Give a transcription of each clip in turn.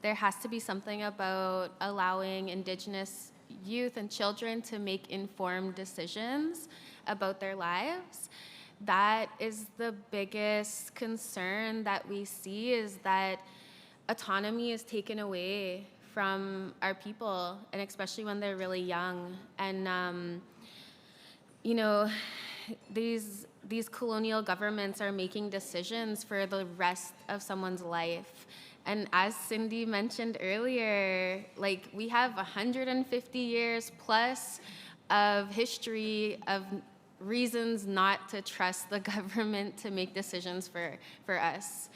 there has to be something about allowing Indigenous youth and children to make informed decisions about their lives. That is the biggest concern that we see, is that autonomy is taken away from our people, and especially when they're really young. And you know, these colonial governments are making decisions for the rest of someone's life. And as Cindy mentioned earlier, like, we have 150 years plus of history of reasons not to trust the government to make decisions for us.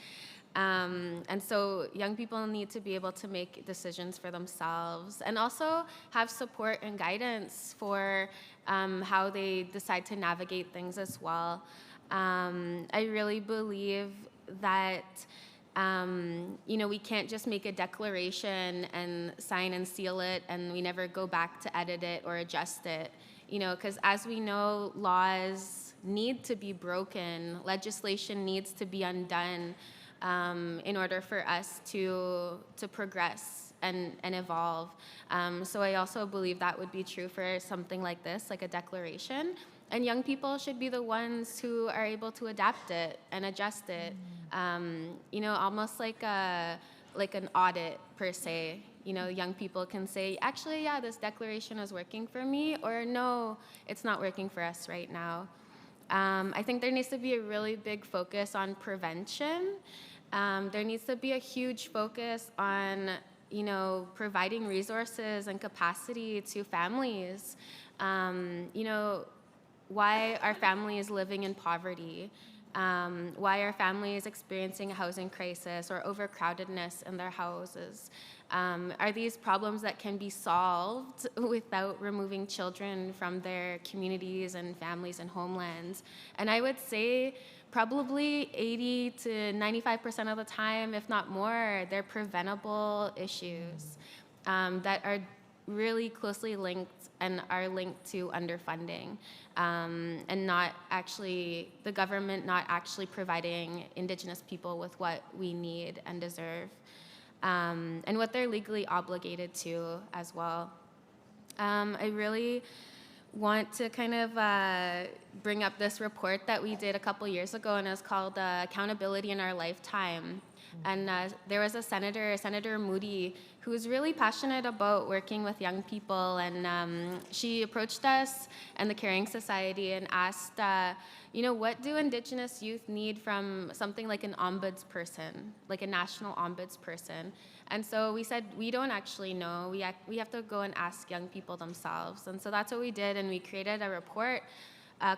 And so young people need to be able to make decisions for themselves, and also have support and guidance for how they decide to navigate things as well. I really believe that we can't just make a declaration and sign and seal it, and we never go back to edit it or adjust it. Because as we know, laws need to be broken, legislation needs to be undone, in order for us to progress and evolve. So I also believe that would be true for something like this, like a declaration. And young people should be the ones who are able to adapt it and adjust it. Almost like an audit per se. Young people can say, actually, yeah, this declaration is working for me, or no, it's not working for us right now. I think there needs to be a really big focus on prevention. There needs to be a huge focus on, providing resources and capacity to families. Why are families living in poverty? Why are families experiencing a housing crisis or overcrowdedness in their houses? Are these problems that can be solved without removing children from their communities and families and homelands? And I would say probably 80 to 95% of the time, if not more, they're preventable issues that are really closely linked and are linked to underfunding, and not actually, the government not actually providing Indigenous people with what we need and deserve, and what they're legally obligated to as well. I really want to kind of bring up this report that we did a couple years ago, and it's called Accountability in Our Lifetime. And there was a Senator Moody, who was really passionate about working with young people, and she approached us and the Caring Society and asked, what do Indigenous youth need from something like an ombudsperson, like a national ombudsperson? And so we said, we don't actually know. We have to go and ask young people themselves. And so that's what we did, and we created a report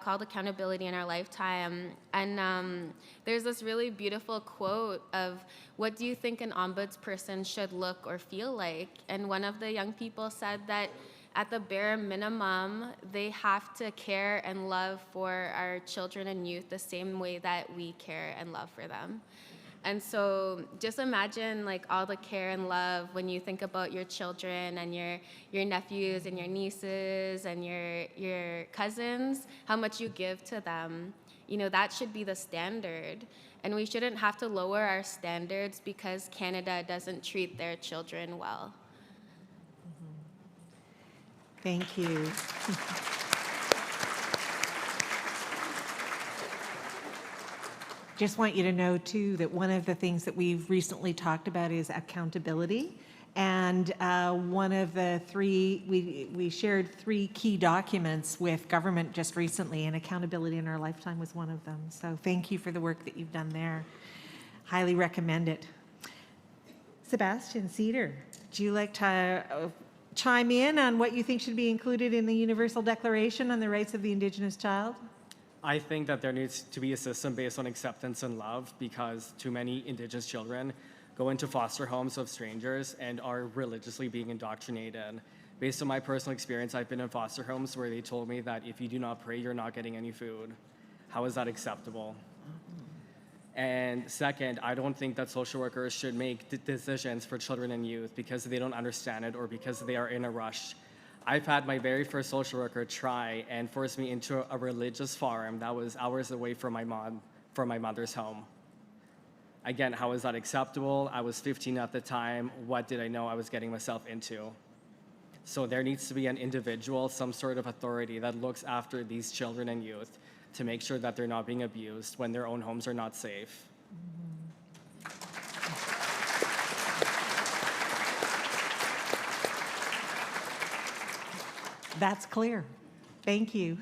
called Accountability in Our Lifetime. And there's this really beautiful quote of, what do you think an ombudsperson should look or feel like? And one of the young people said that at the bare minimum, they have to care and love for our children and youth the same way that we care and love for them. And so just imagine like all the care and love when you think about your children and your nephews and your nieces and your cousins, how much you give to them. That should be the standard. And we shouldn't have to lower our standards because Canada doesn't treat their children well. Thank you. Just want you to know, too, that one of the things that we've recently talked about is accountability. And one of the three, we shared 3 key documents with government just recently, and Accountability in Our Lifetime was one of them. So thank you for the work that you've done there. Highly recommend it. Sebastian Cedar, would you like to chime in on what you think should be included in the Universal Declaration on the Rights of the Indigenous Child? I think that there needs to be a system based on acceptance and love, because too many Indigenous children go into foster homes of strangers and are religiously being indoctrinated. Based on my personal experience, I've been in foster homes where they told me that if you do not pray, you're not getting any food. How is that acceptable? And second, I don't think that social workers should make decisions for children and youth because they don't understand it or because they are in a rush. I've had my very first social worker try and force me into a religious farm that was hours away from my mother's home. Again, how is that acceptable? I was 15 at the time. What did I know I was getting myself into? So there needs to be an individual, some sort of authority that looks after these children and youth to make sure that they're not being abused when their own homes are not safe. That's clear. Thank you.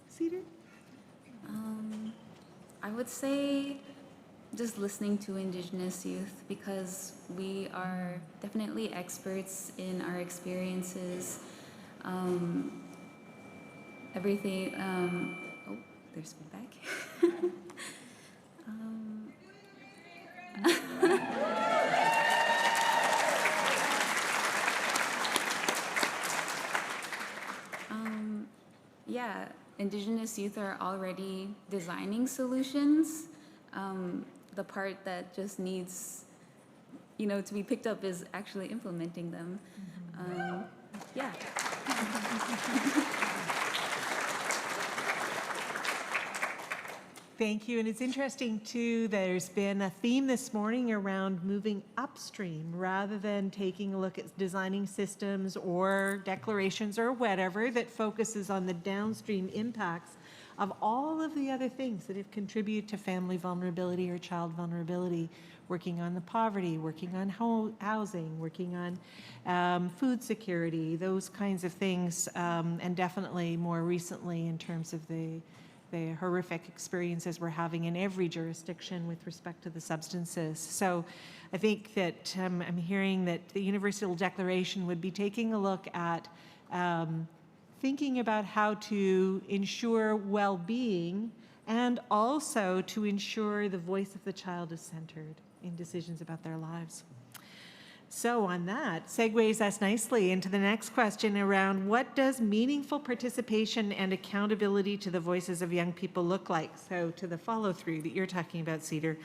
Cedar? I would say just listening to Indigenous youth, because we are definitely experts in our experiences. Everything. Oh, there's feedback. Yeah, Indigenous youth are already designing solutions. The part that just needs, to be picked up is actually implementing them. Yeah. Thank you. And it's interesting, too, there's been a theme this morning around moving upstream rather than taking a look at designing systems or declarations or whatever that focuses on the downstream impacts of all of the other things that have contributed to family vulnerability or child vulnerability, working on the poverty, working on housing, working on food security, those kinds of things, and definitely more recently in terms of the horrific experiences we're having in every jurisdiction with respect to the substances. So I think that I'm hearing that the Universal Declaration would be taking a look at thinking about how to ensure well-being and also to ensure the voice of the child is centered in decisions about their lives. So on that, segues us nicely into the next question around what does meaningful participation and accountability to the voices of young people look like? So to the follow-through that you're talking about, Cedar.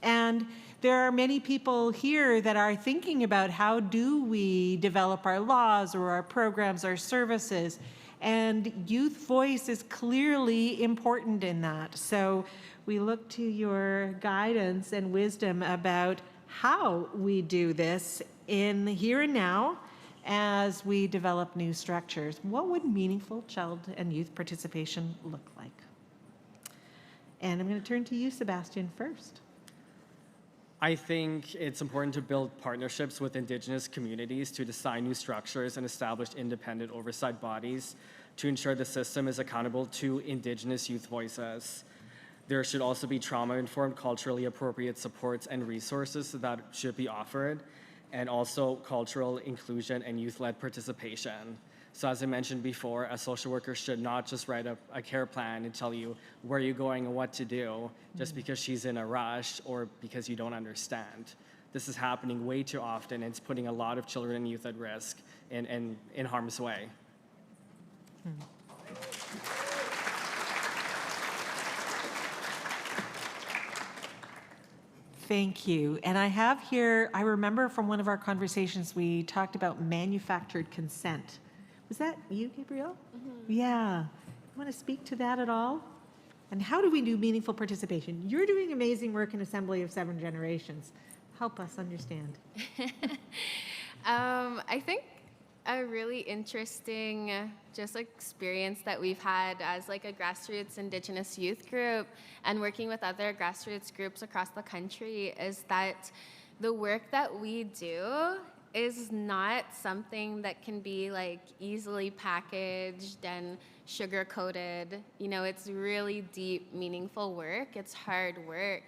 And there are many people here that are thinking about how do we develop our laws or our programs, our services, and youth voice is clearly important in that. So we look to your guidance and wisdom about how we do this in the here and now as we develop new structures. What would meaningful child and youth participation look like? And I'm going to turn to you, Sebastian, first. I think it's important to build partnerships with Indigenous communities to design new structures and establish independent oversight bodies to ensure the system is accountable to Indigenous youth voices. There should also be trauma-informed, culturally appropriate supports and resources that should be offered, and also cultural inclusion and youth-led participation. So as I mentioned before, a social worker should not just write a care plan and tell you where you're going and what to do just because she's in a rush or because you don't understand. This is happening way too often, and it's putting a lot of children and youth at risk in harm's way. Thank you. And I have here, I remember from one of our conversations, we talked about manufactured consent. Was that you, Gabrielle? Mm-hmm. Yeah. You want to speak to that at all? And how do we do meaningful participation? You're doing amazing work in Assembly of Seven Generations. Help us understand. I think a really interesting just experience that we've had as like a grassroots Indigenous youth group and working with other grassroots groups across the country is that the work that we do is not something that can be like easily packaged and sugar coated. It's really deep, meaningful work. It's hard work.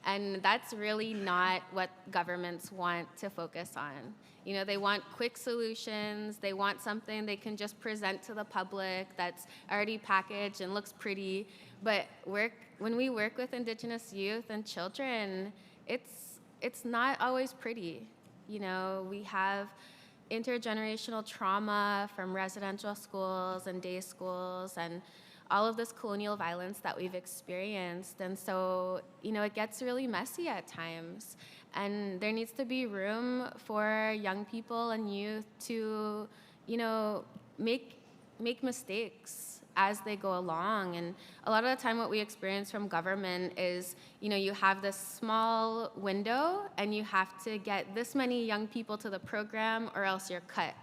And that's really not what governments want to focus on. They want quick solutions. They want something they can just present to the public that's already packaged and looks pretty. But when we work with Indigenous youth and children, it's not always pretty. We have intergenerational trauma from residential schools and day schools and all of this colonial violence that we've experienced. And so, it gets really messy at times. And there needs to be room for young people and youth to, make mistakes. as they go along. And a lot of the time what we experience from government is, you have this small window and you have to get this many young people to the program or else you're cut.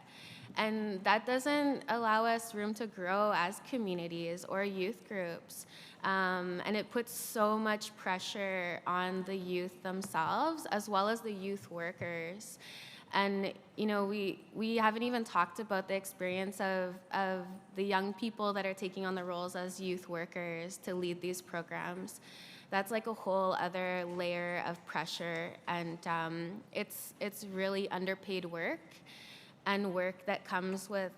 And that doesn't allow us room to grow as communities or youth groups. And it puts so much pressure on the youth themselves as well as the youth workers. And we haven't even talked about the experience of the young people that are taking on the roles as youth workers to lead these programs. That's like a whole other layer of pressure, and it's really underpaid work, and work that comes with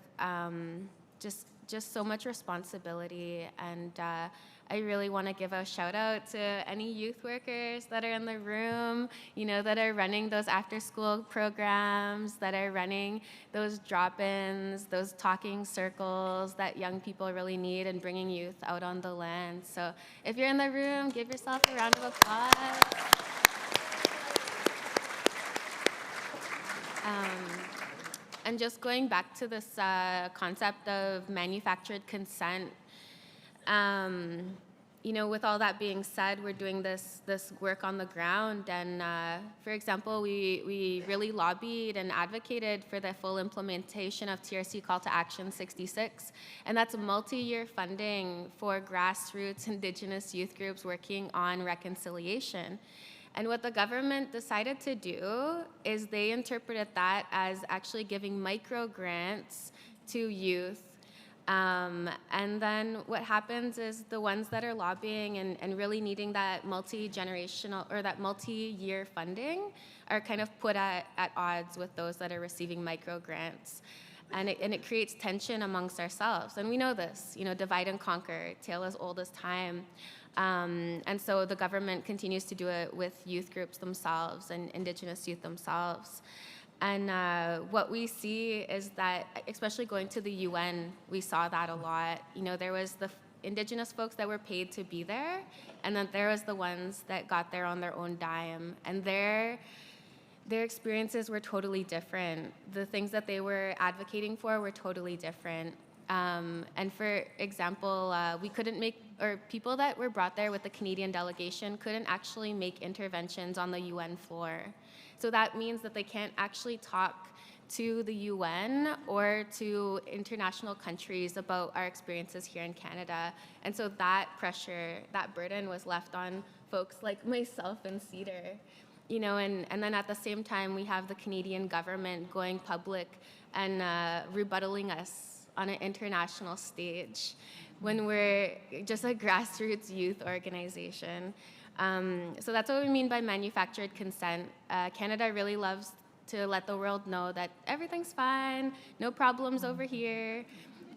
just so much responsibility. And I really want to give a shout out to any youth workers that are in the room, that are running those after school programs, that are running those drop-ins, those talking circles that young people really need, and bringing youth out on the land. So if you're in the room, give yourself a round of applause. And just going back to this concept of manufactured consent, with all that being said, we're doing this work on the ground. And for example, we really lobbied and advocated for the full implementation of TRC Call to Action 66. And that's multi-year funding for grassroots Indigenous youth groups working on reconciliation. And what the government decided to do is they interpreted that as actually giving micro grants to youth. And then what happens is the ones that are lobbying and really needing that multi-generational or that multi-year funding are kind of put at odds with those that are receiving micro grants. And it creates tension amongst ourselves. And we know this, divide and conquer, tale as old as time. And so the government continues to do it with youth groups themselves and Indigenous youth themselves. And what we see is that, especially going to the UN, we saw that a lot. There was the Indigenous folks that were paid to be there, and then there was the ones that got there on their own dime. And their experiences were totally different. The things that they were advocating for were totally different. And for example, we couldn't make, or people that were brought there with the Canadian delegation couldn't actually make interventions on the UN floor. So that means that they can't actually talk to the UN or to international countries about our experiences here in Canada. And so that pressure, that burden was left on folks like myself and Cedar. And then at the same time, we have the Canadian government going public and rebuttaling us on an international stage when we're just a grassroots youth organization. So that's what we mean by manufactured consent. Canada really loves to let the world know that everything's fine, no problems over here,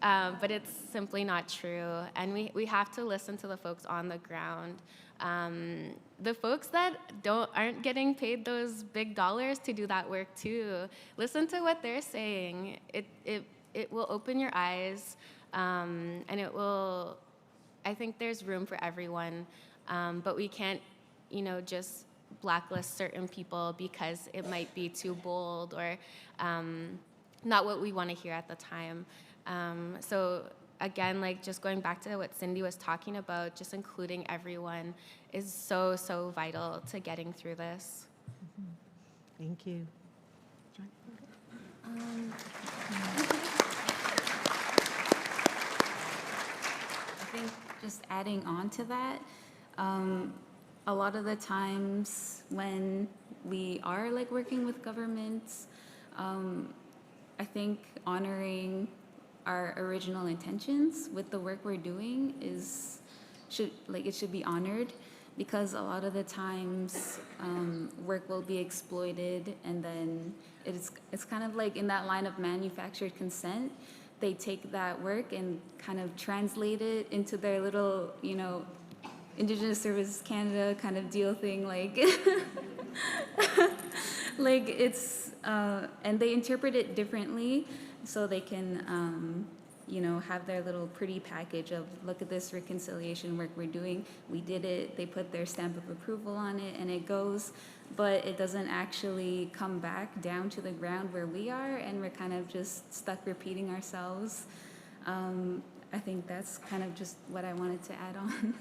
but it's simply not true. And we have to listen to the folks on the ground. The folks that aren't getting paid those big dollars to do that work too, listen to what they're saying. It will open your eyes, and I think there's room for everyone. But we can't, just blacklist certain people because it might be too bold or not what we want to hear at the time. So again, just going back to what Cindy was talking about, just including everyone is so, so vital to getting through this. Thank you. I think just adding on to that, a lot of the times when we are working with governments, I think honoring our original intentions with the work we're doing it should be honored, because a lot of the times work will be exploited, and then it's kind of in that line of manufactured consent. They take that work and kind of translate it into their little, Indigenous Services Canada kind of deal thing, it's, and they interpret it differently, so they can, have their little pretty package of, look at this reconciliation work we're doing, we did it, they put their stamp of approval on it, and it goes, but it doesn't actually come back down to the ground where we are, and we're kind of just stuck repeating ourselves. I think that's kind of just what I wanted to add on.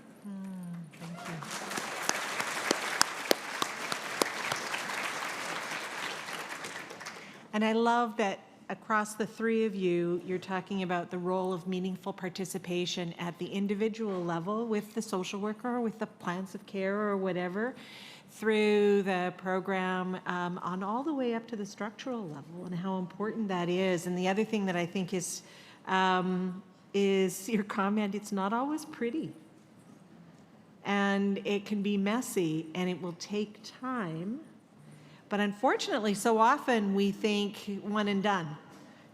Thank you. And I love that across the three of you, you're talking about the role of meaningful participation at the individual level with the social worker, or with the plans of care or whatever, through the program, on all the way up to the structural level, and how important that is. And the other thing that I think is your comment, it's not always pretty. And it can be messy, and it will take time. But unfortunately, so often we think one and done,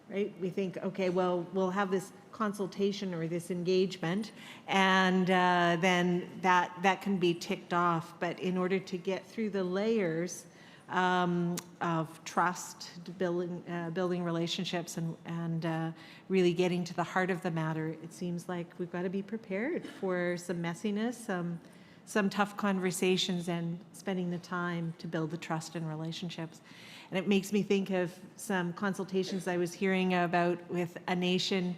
right? We think, okay, well, we'll have this consultation or this engagement, and then that can be ticked off. But in order to get through the layers of trust, building relationships, and really getting to the heart of the matter, it seems like we've got to be prepared for some messiness, some tough conversations, and spending the time to build the trust and relationships. And it makes me think of some consultations I was hearing about with a nation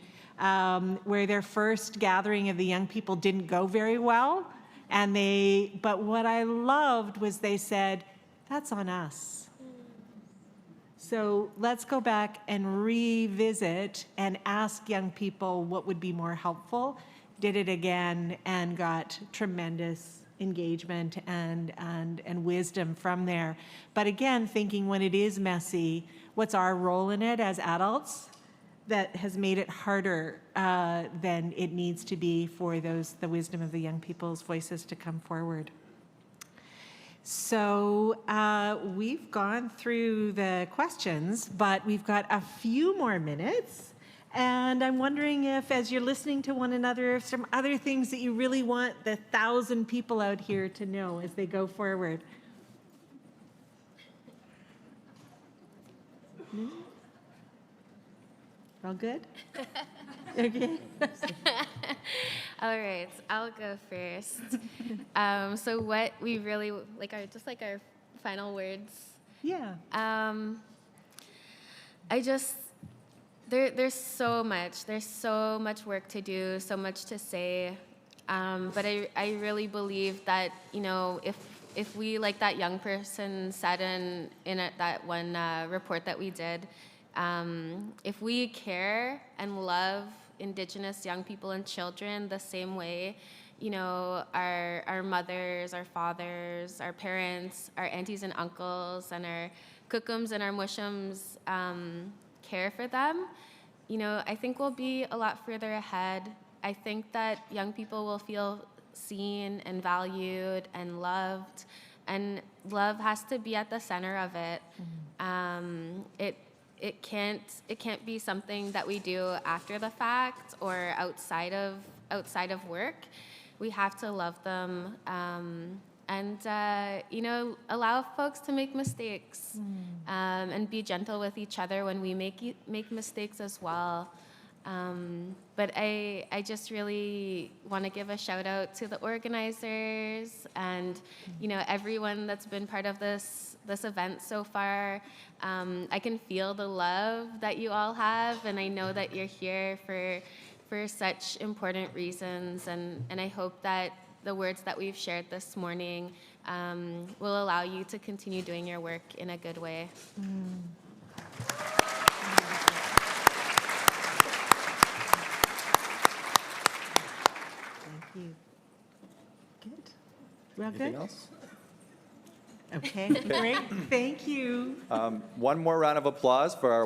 where their first gathering of the young people didn't go very well. But what I loved was they said, that's on us. So let's go back and revisit and ask young people what would be more helpful. Did it again and got tremendous engagement and wisdom from there. But again, thinking when it is messy, what's our role in it as adults that has made it harder than it needs to be for the wisdom of the young people's voices to come forward. So we've gone through the questions, but we've got a few more minutes. And I'm wondering if, as you're listening to one another, if some other things that you really want the 1,000 people out here to know as they go forward. No? All good? Okay. All right, I'll go first. So what we really like are just like our final words. Yeah. There's so much work to do, so much to say, but I really believe that, you know, if we, like that young person said in that one report that we did, if we care and love Indigenous young people and children the same way, you know, our mothers, our fathers, our parents, our aunties and uncles, and our kukums and our mushums care for them, you know, I think we'll be a lot further ahead. I think that young people will feel seen and valued and loved, and love has to be at the center of it. It can't be something that we do after the fact or outside of work. We have to love them. And, you know, allow folks to make mistakes and be gentle with each other when we make mistakes as well. But I just really want to give a shout out to the organizers and, you know, everyone that's been part of this event so far. I can feel the love that you all have, and I know that you're here for such important reasons, and I hope that the words that we've shared this morning will allow you to continue doing your work in a good way. Thank you. Good. Well, Anything good. else? Okay, great. Thank you. One more round of applause for our